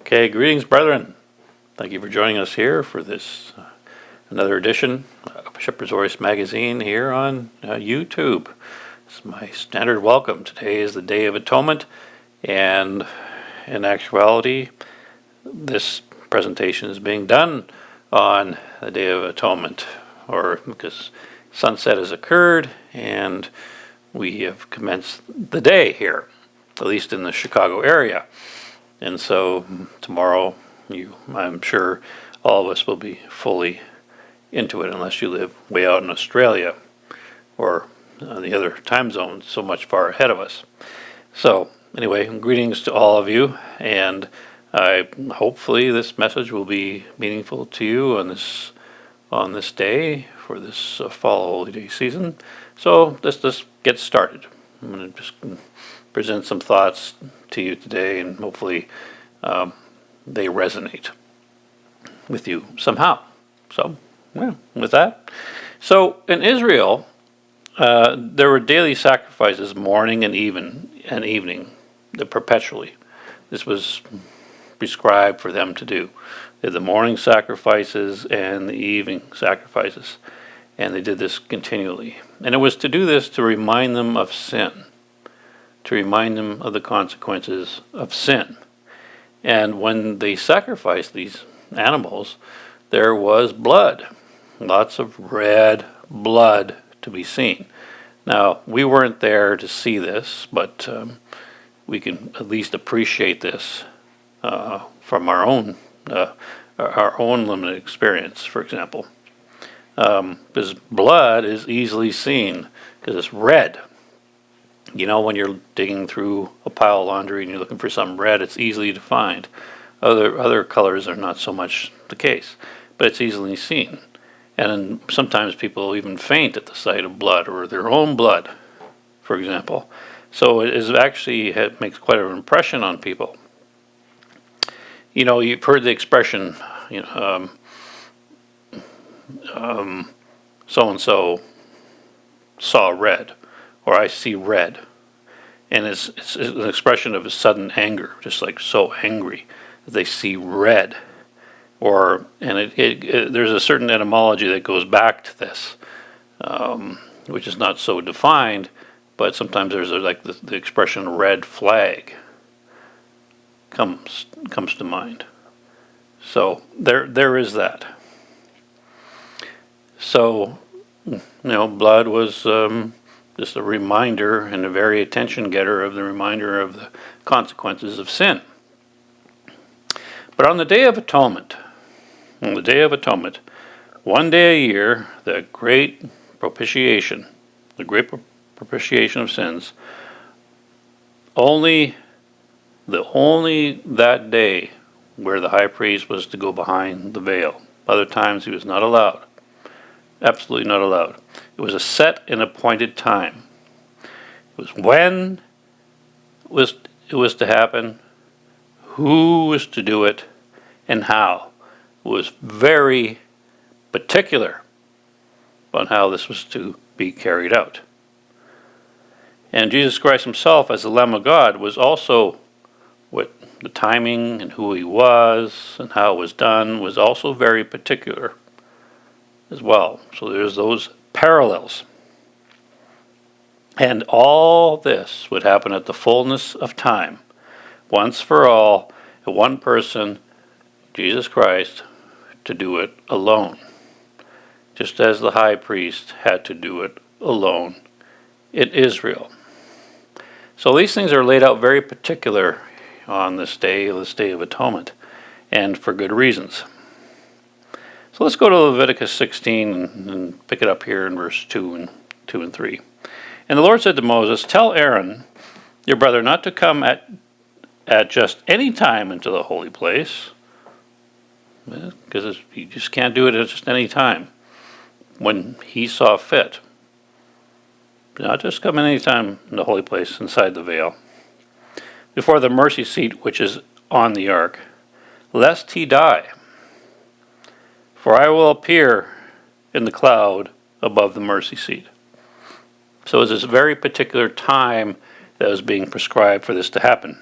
Okay, greetings, brethren. Thank you for joining us here for this another edition of Shepherd's Voice magazine here on YouTube. It's my standard welcome. Today is the Day of Atonement, and in actuality, this presentation is being done on the Day of Atonement, or because sunset has occurred and we have commenced the day here, at least in the Chicago area. And so tomorrow, I'm sure all of us will be fully into it, unless you live way out in Australia or the other time zones so much far ahead of us. So anyway, greetings to all of you, and hopefully this message will be meaningful to you on this day for this fall holiday season. So let's just get started. I'm going to just present some thoughts to you today, and hopefully they resonate with you somehow. So, with that. So, in Israel, there were daily sacrifices morning and evening, perpetually. This was prescribed for them to do. They had the morning sacrifices and the evening sacrifices, and they did this continually. And it was to do this to remind them of sin, to remind them of the consequences of sin. And when they sacrificed these animals, there was blood, lots of red blood to be seen. Now, we weren't there to see this, but we can at least appreciate this from our own limited experience, for example. Because blood is easily seen because it's red. You know, when you're digging through a pile of laundry and you're looking for something red, it's easy to find. Other colors are not so much the case, but it's easily seen. And sometimes people even faint at the sight of blood, or their own blood, for example. So it makes quite an impression on people. You know, you've heard the expression, so-and-so saw red, or I see red. And it's an expression of a sudden anger, just like so angry that they see red. There's a certain etymology that goes back to this, which is not so defined, but sometimes there's the expression red flag comes to mind. So there is that. So, blood was just a reminder and a very attention getter of the reminder of the consequences of sin. But on the Day of Atonement, one day a year, the great propitiation of sins, only that day where the high priest was to go behind the veil. Other times he was not allowed. Absolutely not allowed. It was a set and appointed time. It was when it was to happen, who was to do it, and how. It was very particular on how this was to be carried out. And Jesus Christ himself, as the Lamb of God, was also, what the timing and who he was and how it was done was also very particular as well. So there's those parallels. And all this would happen at the fullness of time, once for all, one person, Jesus Christ, to do it alone, just as the high priest had to do it alone in Israel. So these things are laid out very particular on this day of Atonement, and for good reasons. So let's go to Leviticus 16 and pick it up here in verse 2 and 3. And the Lord said to Moses, "Tell Aaron, your brother, not to come at just any time into the holy place," because you just can't do it at just any time, when he saw fit. Not just come in any time in the holy place inside the veil, before the mercy seat which is on the ark, lest he die. For I will appear in the cloud above the mercy seat. So it's this very particular time that was being prescribed for this to happen.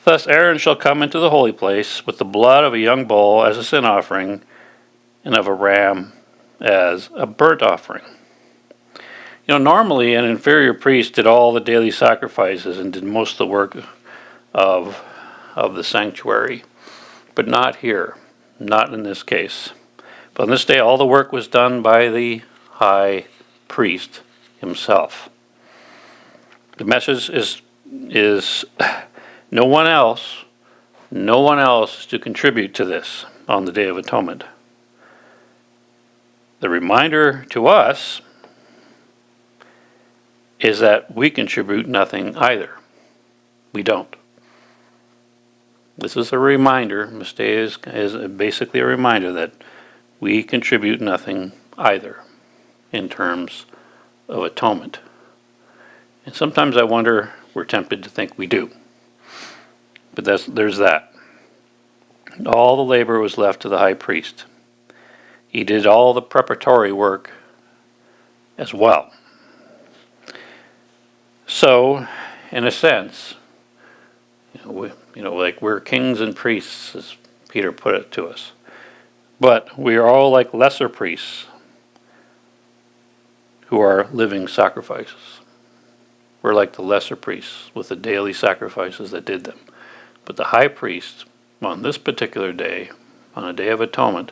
Thus Aaron shall come into the holy place with the blood of a young bull as a sin offering, and of a ram as a burnt offering. Normally an inferior priest did all the daily sacrifices and did most of the work of the sanctuary, but not here, not in this case. But on this day all the work was done by the high priest himself. The message is no one else is to contribute to this on the Day of Atonement. The reminder to us is that we contribute nothing either. We don't. This is a reminder. This day is basically a reminder that we contribute nothing either in terms of atonement. And sometimes I wonder, we're tempted to think we do. But there's that. All the labor was left to the high priest. He did all the preparatory work as well. So, in a sense, like we're kings and priests, as Peter put it to us. But we are all like lesser priests who are living sacrifices. We're like the lesser priests with the daily sacrifices that did them. But the high priest, on this particular day, on a day of atonement,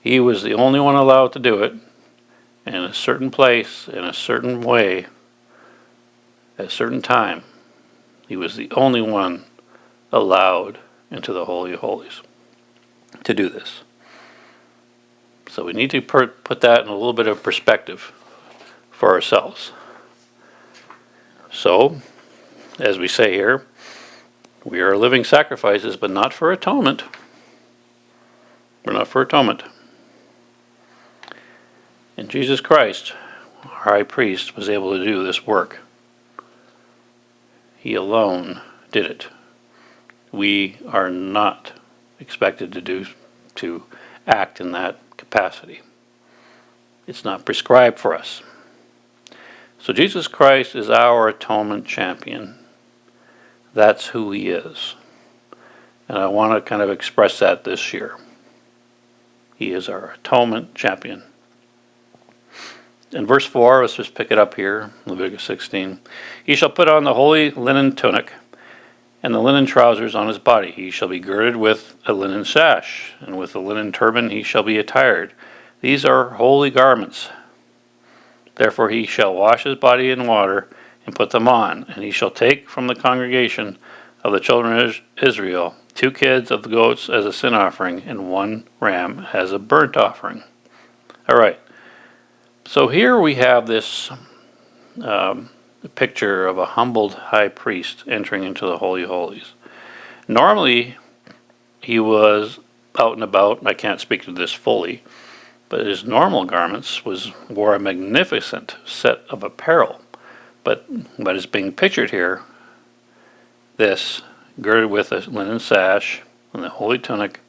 he was the only one allowed to do it in a certain place, in a certain way, at a certain time. He was the only one allowed into the Holy of Holies to do this. So we need to put that in a little bit of perspective for ourselves. So, as we say here, we are living sacrifices, but not for atonement. We're not for atonement. And Jesus Christ, our high priest, was able to do this work. He alone did it. We are not expected to act in that capacity. It's not prescribed for us. So Jesus Christ is our atonement champion. That's who he is. And I want to kind of express that this year. He is our atonement champion. In verse 4, let's just pick it up here, Leviticus 16. He shall put on the holy linen tunic and the linen trousers on his body. He shall be girded with a linen sash, and with a linen turban he shall be attired. These are holy garments. Therefore he shall wash his body in water and put them on, and he shall take from the congregation of the children of Israel 2 kids of the goats as a sin offering, and 1 ram as a burnt offering. All right. So here we have this picture of a humbled high priest entering into the Holy of Holies. Normally, he was out and about. I can't speak to this fully, but his normal garments wore a magnificent set of apparel. But what is being pictured here, this girded with a linen sash and the holy tunic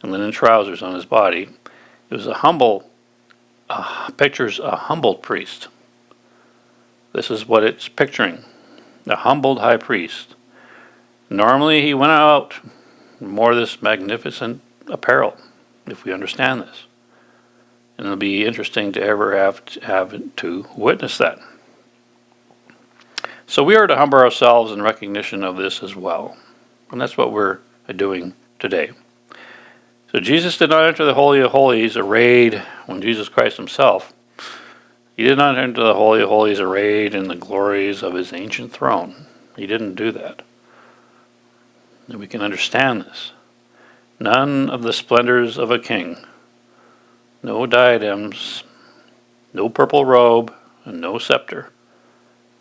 and linen trousers on his body, it was pictures a humbled priest. This is what it's picturing, a humbled high priest. Normally he went out and wore this magnificent apparel, if we understand this. And it'll be interesting to ever have to witness that. So we are to humble ourselves in recognition of this as well. And that's what we're doing today. So Jesus did not enter the Holy of Holies arrayed when Jesus Christ himself. He did not enter the Holy of Holies arrayed in the glories of his ancient throne. He didn't do that. And we can understand this. None of the splendors of a king, no diadems, no purple robe, and no scepter,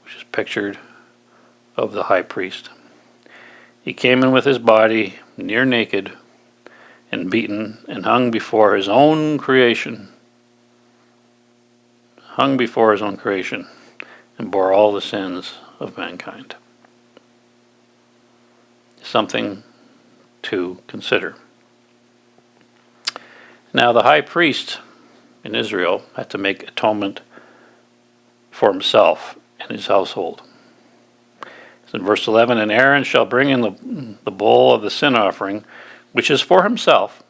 which is pictured of the high priest. He came in with his body near naked and beaten and hung before his own creation. And bore all the sins of mankind. Something to consider. Now the high priest in Israel had to make atonement for himself and his household. In verse 11, and Aaron shall bring in the bull of the sin offering, which is for himself,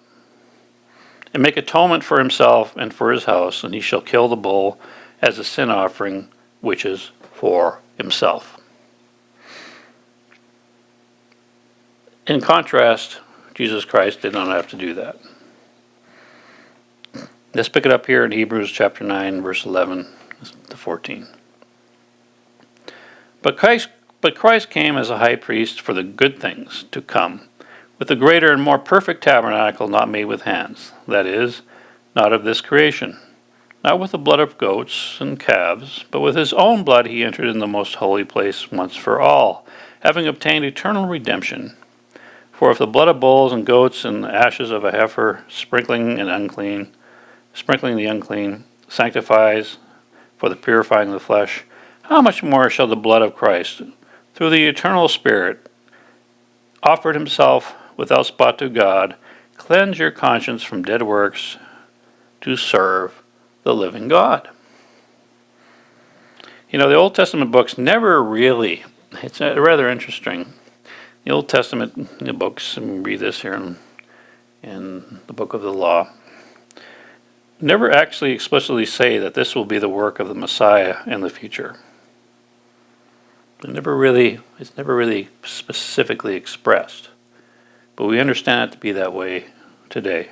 and make atonement for himself and for his house, and he shall kill the bull as a sin offering, which is for himself. In contrast, Jesus Christ did not have to do that. Let's pick it up here in Hebrews chapter 9, verse 11 to 14. But Christ came as a high priest for the good things to come, with a greater and more perfect tabernacle not made with hands, that is, not of this creation, not with the blood of goats and calves, but with his own blood he entered in the most holy place once for all, having obtained eternal redemption. For if the blood of bulls and goats and the ashes of a heifer, sprinkling the unclean, sanctifies for the purifying of the flesh, how much more shall the blood of Christ, through the eternal Spirit, offered himself without spot to God, cleanse your conscience from dead works to serve the living God? You know, the Old Testament books never really, it's rather interesting. The Old Testament books, and we read this here in the book of the law, never actually explicitly say that this will be the work of the Messiah in the future. It's never really specifically expressed, but we understand it to be that way today.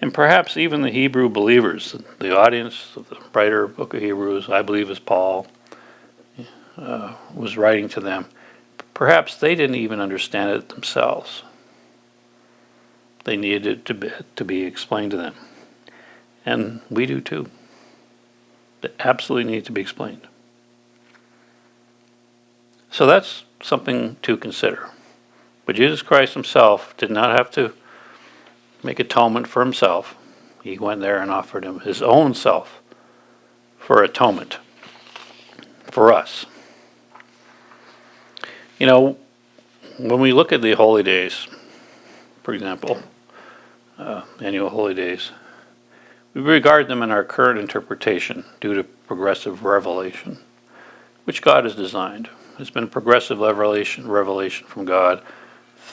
And perhaps even the Hebrew believers, the audience of the writer of the book of Hebrews, I believe is Paul, was writing to them. Perhaps they didn't even understand it themselves. They needed it to be explained to them. And we do too. They absolutely need to be explained. So that's something to consider. But Jesus Christ himself did not have to make atonement for himself. He went there and offered him his own self for atonement for us. You know, when we look at the holy days, for example, annual holy days, we regard them in our current interpretation due to progressive revelation, which God has designed. It's been progressive revelation from God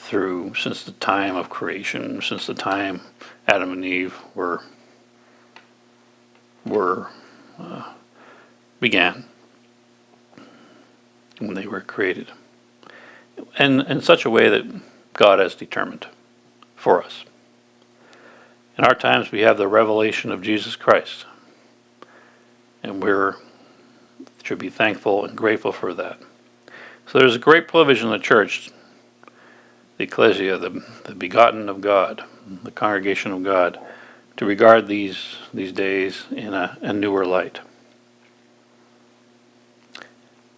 since the time of creation, since the time Adam and Eve began, when they were created, and in such a way that God has determined for us. In our times, we have the revelation of Jesus Christ, and we should be thankful and grateful for that. So there's a great provision in the church, the ecclesia, the begotten of God, the congregation of God, to regard these days in a newer light.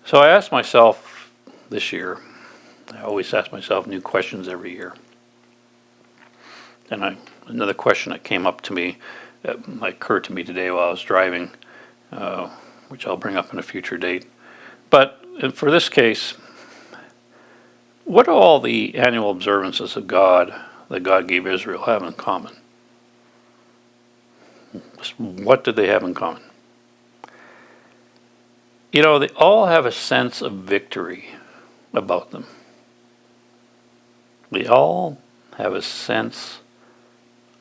So I asked myself this year, I always ask myself new questions every year. And another question that came up to me, that occurred to me today while I was driving, which I'll bring up in a future date. But for this case, what do all the annual observances of God that God gave Israel have in common? What did they have in common? You know, they all have a sense of victory about them. They all have a sense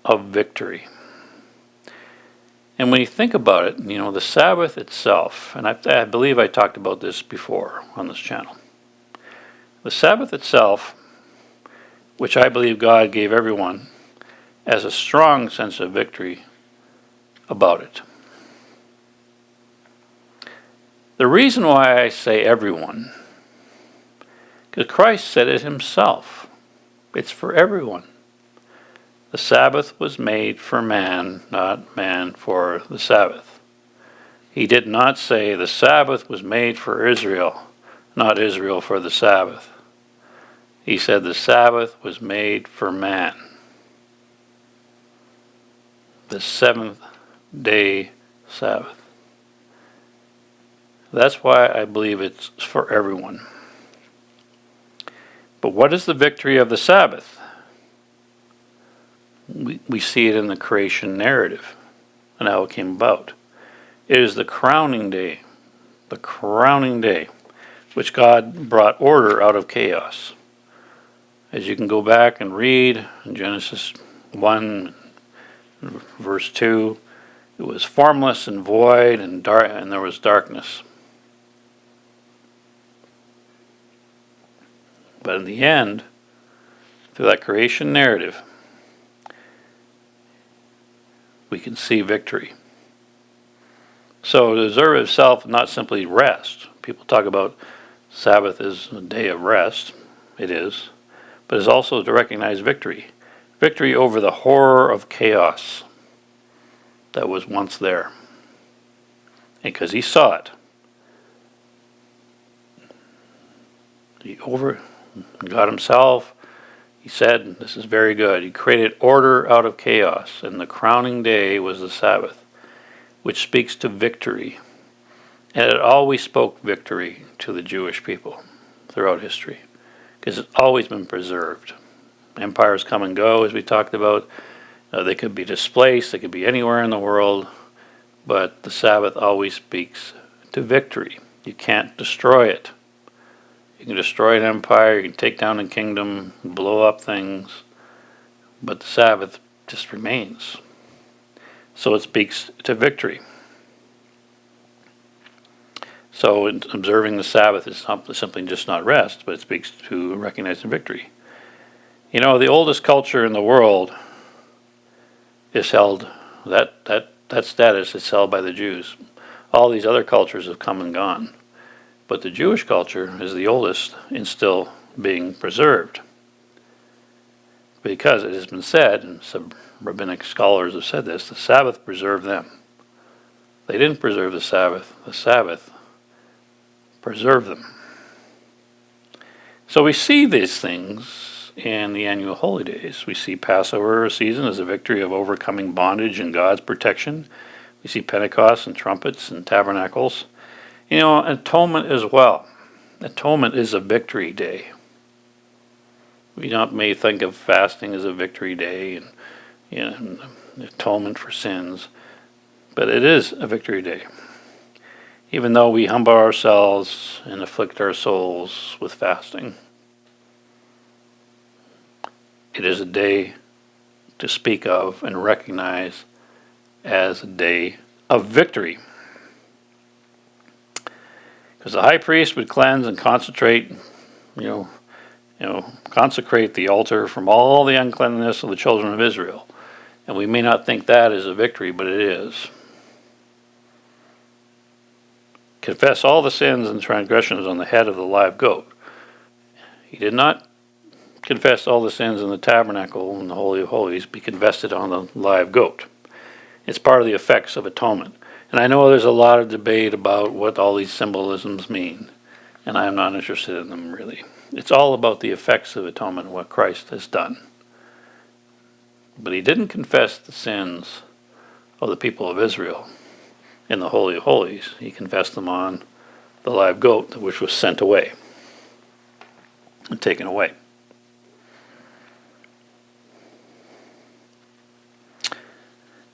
of victory. And when you think about it, you know, the Sabbath itself, and I believe I talked about this before on this channel. The Sabbath itself, which I believe God gave everyone, has a strong sense of victory about it. The reason why I say everyone, because Christ said it himself. It's for everyone. The Sabbath was made for man, not man for the Sabbath. He did not say the Sabbath was made for Israel, not Israel for the Sabbath. He said the Sabbath was made for man. The seventh day Sabbath. That's why I believe it's for everyone. But what is the victory of the Sabbath? We see it in the creation narrative and how it came about. It is the crowning day which God brought order out of chaos. As you can go back and read in Genesis 1, verse 2, it was formless and void, and there was darkness. But in the end, through that creation narrative, we can see victory. So to observe itself, not simply rest. People talk about Sabbath as a day of rest. It is. But it's also to recognize victory. Victory over the horror of chaos that was once there. Because he saw it. God himself, he said, this is very good. He created order out of chaos, and the crowning day was the Sabbath, which speaks to victory. And it always spoke victory to the Jewish people throughout history, because it's always been preserved. Empires come and go, as we talked about. They could be displaced, they could be anywhere in the world, but the Sabbath always speaks to victory. You can't destroy it. You can destroy an empire, you can take down a kingdom, blow up things, but the Sabbath just remains. So it speaks to victory. So observing the Sabbath is simply just not rest, but it speaks to recognizing victory. You know, the oldest culture in the world is held, that status is held by the Jews. All these other cultures have come and gone. But the Jewish culture is the oldest and still being preserved. Because it has been said, and some rabbinic scholars have said this, the Sabbath preserved them. They didn't preserve the Sabbath preserved them. So we see these things in the annual holy days. We see Passover season as a victory of overcoming bondage and God's protection. We see Pentecost and trumpets and tabernacles. You know, atonement as well. Atonement is a victory day. We may think of fasting as a victory day and, and atonement for sins, but it is a victory day. Even though we humble ourselves and afflict our souls with fasting, it is a day to speak of and recognize as a day of victory. Because the high priest would cleanse and consecrate the altar from all the uncleanness of the children of Israel. And we may not think that is a victory, but it is. Confess all the sins and transgressions on the head of the live goat. He did not confess all the sins in the tabernacle in the Holy of Holies, but he confessed it on the live goat. It's part of the effects of atonement. And I know there's a lot of debate about what all these symbolisms mean, and I'm not interested in them really. It's all about the effects of atonement and what Christ has done. But he didn't confess the sins of the people of Israel in the Holy of Holies. He confessed them on the live goat, which was sent away and taken away.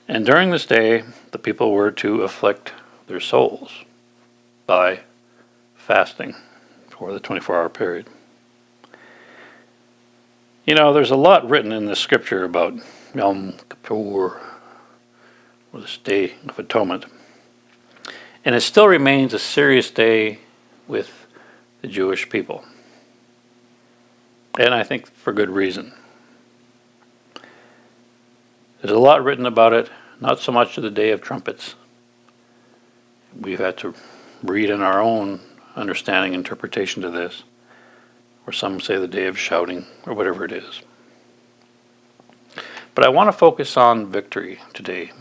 And during this day, the people were to afflict their souls by fasting for the 24-hour period. You know, there's a lot written in the scripture about Yom Kippur, or this Day of Atonement. And it still remains a serious day with the Jewish people. And I think for good reason. There's a lot written about it, not so much of the Day of Trumpets. We've had to read in our own understanding, interpretation to this, or some say the Day of Shouting, or whatever it is. But I want to focus on victory today.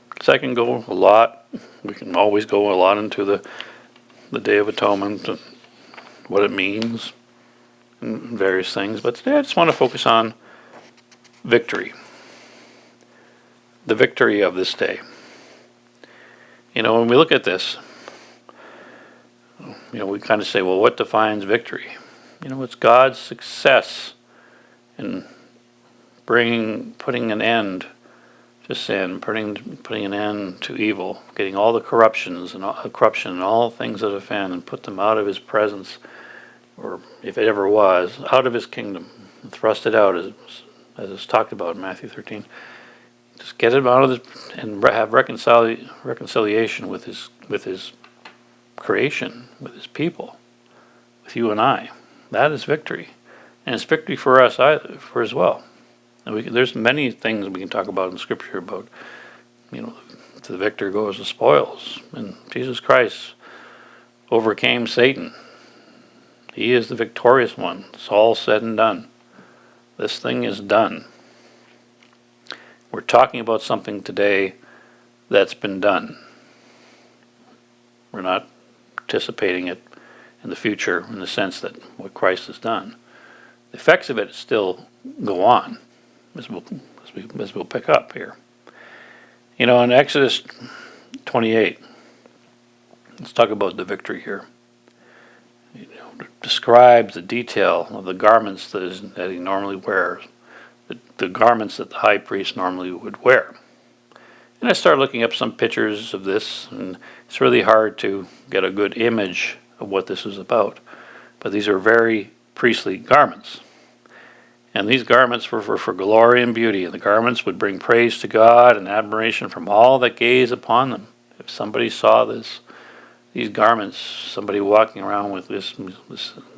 Because I can go a lot, we can always go a lot into the Day of Atonement and what it means and various things. But today I just want to focus on victory. The victory of this day. You know, when we look at this, we kind of say, well, what defines victory? It's God's success in putting an end to sin, putting an end to evil, getting all the corruption and all things that offend, and put them out of his presence, or if it ever was, out of his kingdom, and thrust it out as is talked about in Matthew 13. Just get him out of and have reconciliation with his creation, with his people, with you and I. That is victory, and it's victory for us as well. And there's many things we can talk about in Scripture about, to the victor goes the spoils. And Jesus Christ overcame Satan. He is the victorious one. It's all said and done. This thing is done. We're talking about something today that's been done. We're not anticipating it in the future in the sense that what Christ has done. The effects of it still go on, as we'll pick up here. In Exodus 28, let's talk about the victory here. It describes the detail of the garments that he normally wears, the garments that the high priest normally would wear. And I started looking up some pictures of this, and it's really hard to get a good image of what this is about. But these are very priestly garments. And these garments were for glory and beauty, and the garments would bring praise to God and admiration from all that gaze upon them. If somebody saw these garments, somebody walking around with this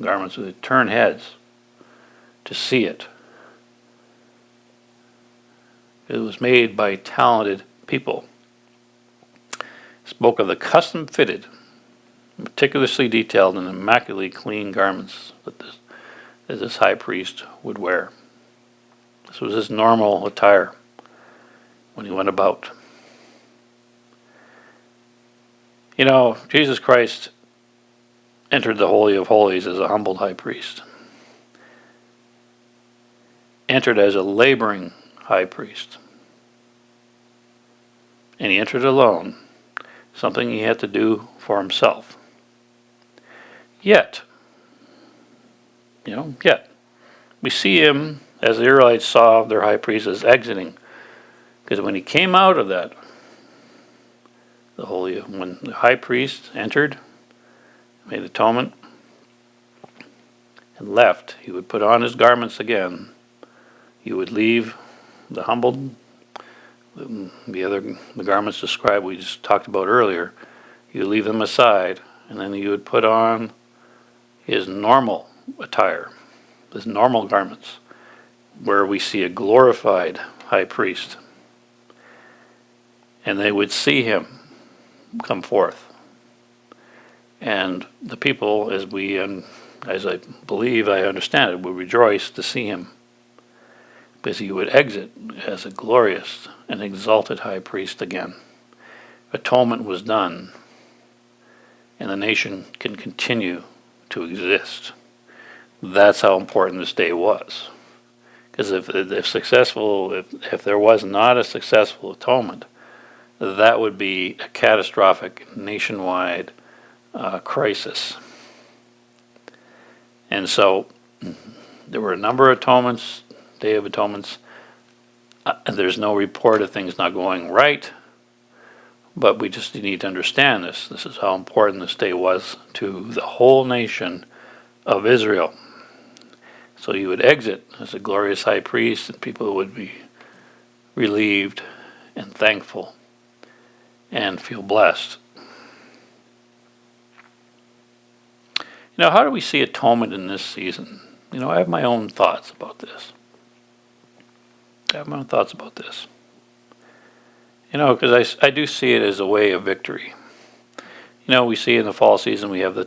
garments, would turn heads to see it. It was made by talented people. It spoke of the custom-fitted, meticulously detailed, and immaculately clean garments that this high priest would wear. This was his normal attire when he went about. Jesus Christ entered the Holy of Holies as a humbled high priest. Entered as a laboring high priest. And he entered alone, something he had to do for himself. Yet, we see him, as the Israelites saw their high priest, as exiting. Because when he came out of that, when the high priest entered, made atonement, and left, he would put on his garments again. He would leave the humbled, the garments described we just talked about earlier. He would leave them aside, and then he would put on his normal attire, his normal garments, where we see a glorified high priest. And they would see him come forth. And the people, as I believe I understand it, would rejoice to see him, because he would exit as a glorious and exalted high priest again. Atonement was done, and the nation can continue to exist. That's how important this day was. Because if there was not a successful atonement, that would be a catastrophic nationwide crisis. And so there were a number of atonements, Day of Atonements. There's no report of things not going right, but we just need to understand this. This is how important this day was to the whole nation of Israel. So you would exit as a glorious high priest, and people would be relieved and thankful and feel blessed. How do we see atonement in this season? I have my own thoughts about this. Because I do see it as a way of victory. We see in the fall season we have the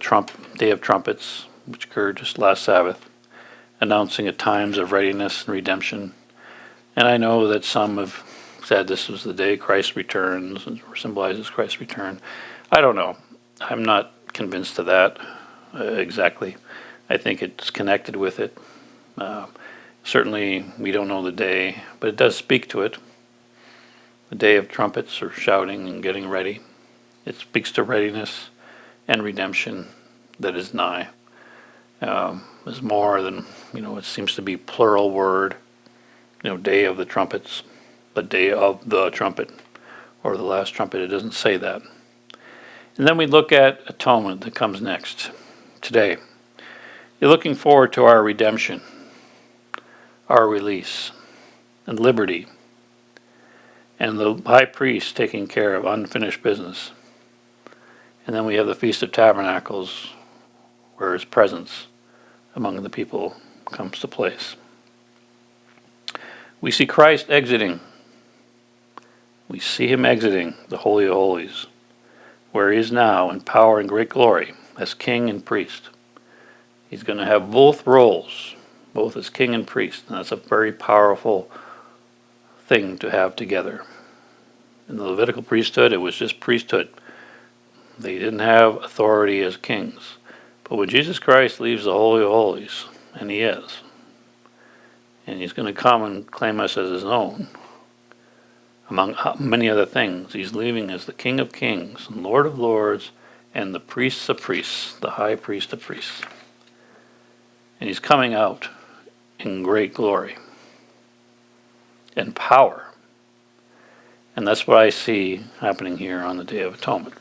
Day of Trumpets, which occurred just last Sabbath, announcing at times of readiness and redemption. And I know that some have said this was the day Christ returns and symbolizes Christ's return. I don't know. I'm not convinced of that exactly. I think it's connected with it. Certainly we don't know the day, but it does speak to it. The Day of Trumpets, or shouting and getting ready. It speaks to readiness and redemption that is nigh. Is more than, it seems to be plural word, Day of the Trumpets. the day of the trumpet, or the last trumpet. It doesn't say that. And then we look at atonement that comes next, today. You're looking forward to our redemption, our release, and liberty, and the high priest taking care of unfinished business. And then we have the Feast of Tabernacles, where his presence among the people comes to place. We see Christ exiting. We see him exiting the Holy of Holies, where he is now in power and great glory as king and priest. He's going to have both roles, both as king and priest, and that's a very powerful thing to have together. In the Levitical priesthood, it was just priesthood. They didn't have authority as kings. But when Jesus Christ leaves the Holy of Holies, and he is, and he's going to come and claim us as his own, among many other things, he's leaving as the King of Kings and Lord of Lords and the Priest of Priests, the High Priest of Priests. And he's coming out in great glory and power. And that's what I see happening here on the Day of Atonement.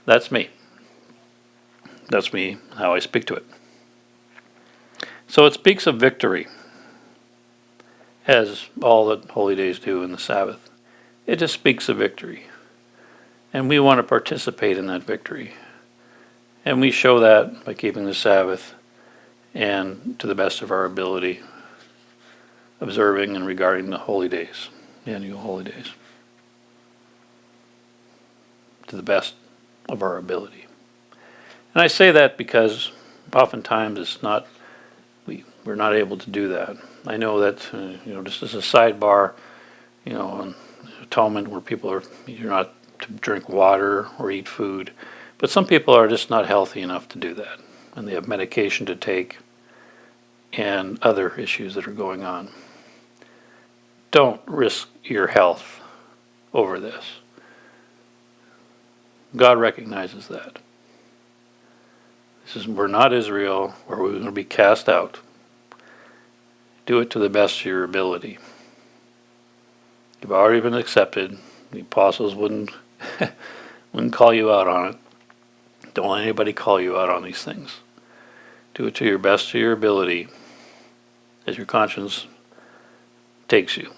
That's me. That's me, how I speak to it. So it speaks of victory, as all the holy days do in the Sabbath. It just speaks of victory. And we want to participate in that victory. And we show that by keeping the Sabbath and, to the best of our ability, observing and regarding the holy days, the annual holy days, to the best of our ability. And I say that because oftentimes we're not able to do that. I know that, just as a sidebar, on atonement where you're not to drink water or eat food, but some people are just not healthy enough to do that, and they have medication to take and other issues that are going on. Don't risk your health over this. God recognizes that. We're not Israel, where we're going to be cast out. Do it to the best of your ability. You've already been accepted. The apostles wouldn't call you out on it. Don't let anybody call you out on these things. Do it to your best of your ability as your conscience takes you.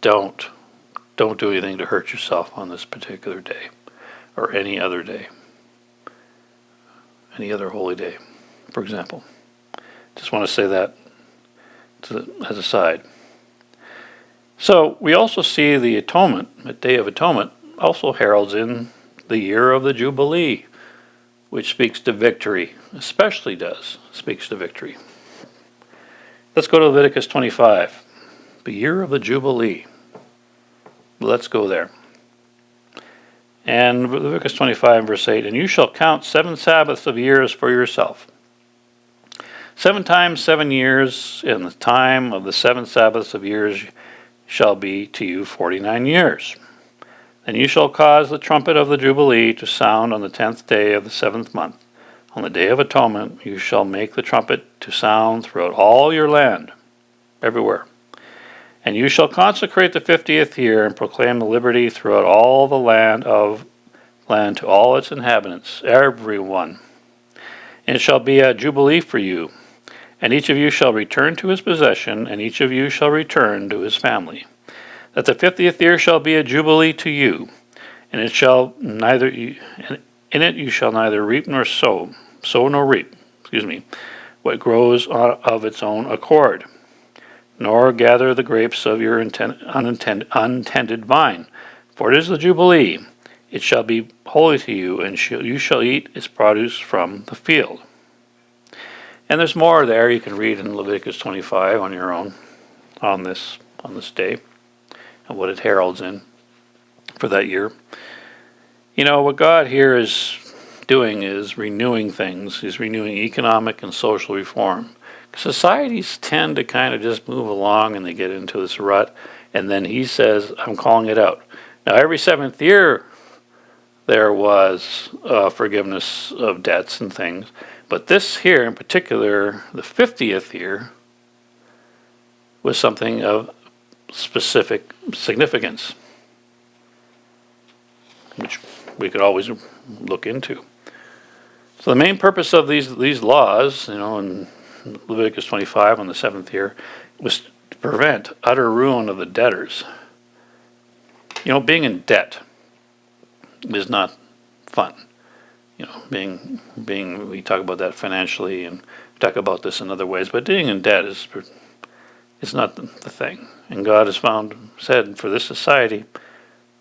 Don't do anything to hurt yourself on this particular day or any other day. Any other holy day, for example. Just want to say that as a side. So we also see the atonement, the Day of Atonement, also heralds in the year of the Jubilee, which speaks to victory, especially speaks to victory. Let's go to Leviticus 25, the year of the Jubilee. Let's go there. And Leviticus 25, verse 8, and you shall count 7 Sabbaths of years for yourself. 7 times 7 years, and the time of the 7 Sabbaths of years shall be to you 49 years. And you shall cause the trumpet of the Jubilee to sound on the 10th day of the 7th month. On the Day of Atonement you shall make the trumpet to sound throughout all your land, everywhere. And you shall consecrate the 50th year and proclaim the liberty throughout all the land to all its inhabitants, everyone. And it shall be a jubilee for you, and each of you shall return to his possession, and each of you shall return to his family. That the 50th year shall be a jubilee to you, and in it you shall neither reap nor sow nor reap, what grows of its own accord, nor gather the grapes of your untended vine. For it is the Jubilee. It shall be holy to you, and you shall eat its produce from the field. And there's more there you can read in Leviticus 25 on your own on this day and what it heralds in for that year. What God here is doing is renewing things. He's renewing economic and social reform. Societies tend to kind of just move along and they get into this rut, and then he says, I'm calling it out. Now, every 7th year there was forgiveness of debts and things, but this here in particular, the 50th year, was something of specific significance, which we could always look into. So the main purpose of these laws, in Leviticus 25 on the 7th year, was to prevent utter ruin of the debtors. Being in debt is not fun. We talk about that financially and talk about this in other ways, but being in debt is not the thing. And God has said for this society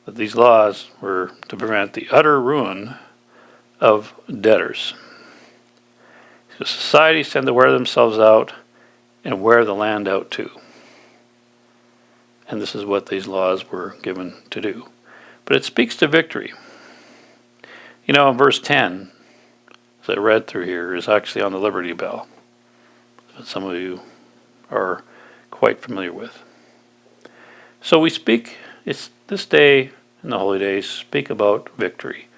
that these laws were to prevent the utter ruin of debtors. So societies tend to wear themselves out and wear the land out too. And this is what these laws were given to do. But it speaks to victory. In verse 10, as I read through here, is actually on the Liberty Bell, that some of you are quite familiar with. So we speak, it's this day and the holy days, speak about victory.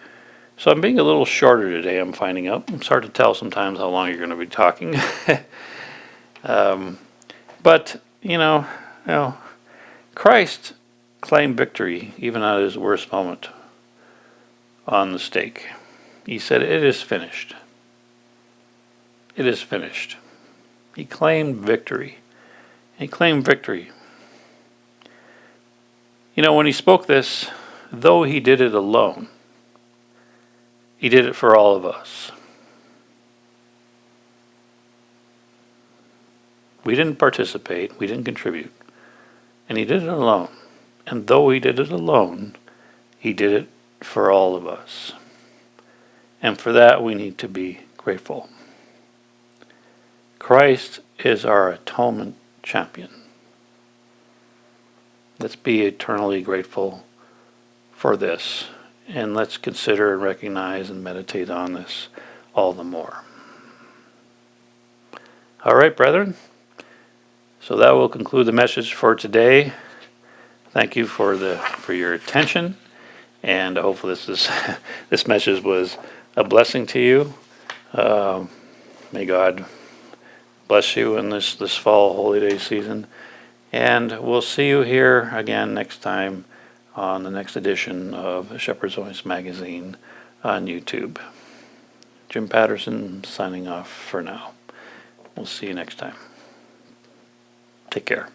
So I'm being a little shorter today, I'm finding out. It's hard to tell sometimes how long you're going to be talking. But, Christ claimed victory even at his worst moment on the stake. He said, "It is finished. It is finished." He claimed victory. He claimed victory. When he spoke this, though he did it alone, he did it for all of us. We didn't participate. We didn't contribute. And he did it alone. And though he did it alone, he did it for all of us. And for that, we need to be grateful. Christ is our atonement champion. Let's be eternally grateful for this. And let's consider and recognize and meditate on this all the more. All right, brethren. So that will conclude the message for today. Thank you for your attention, and hopefully this message was a blessing to you. May God bless you in this fall holy day season, and we'll see you here again next time on the next edition of Shepherd's Voice magazine on YouTube. Jim Patterson signing off for now. We'll see you next time. Take care.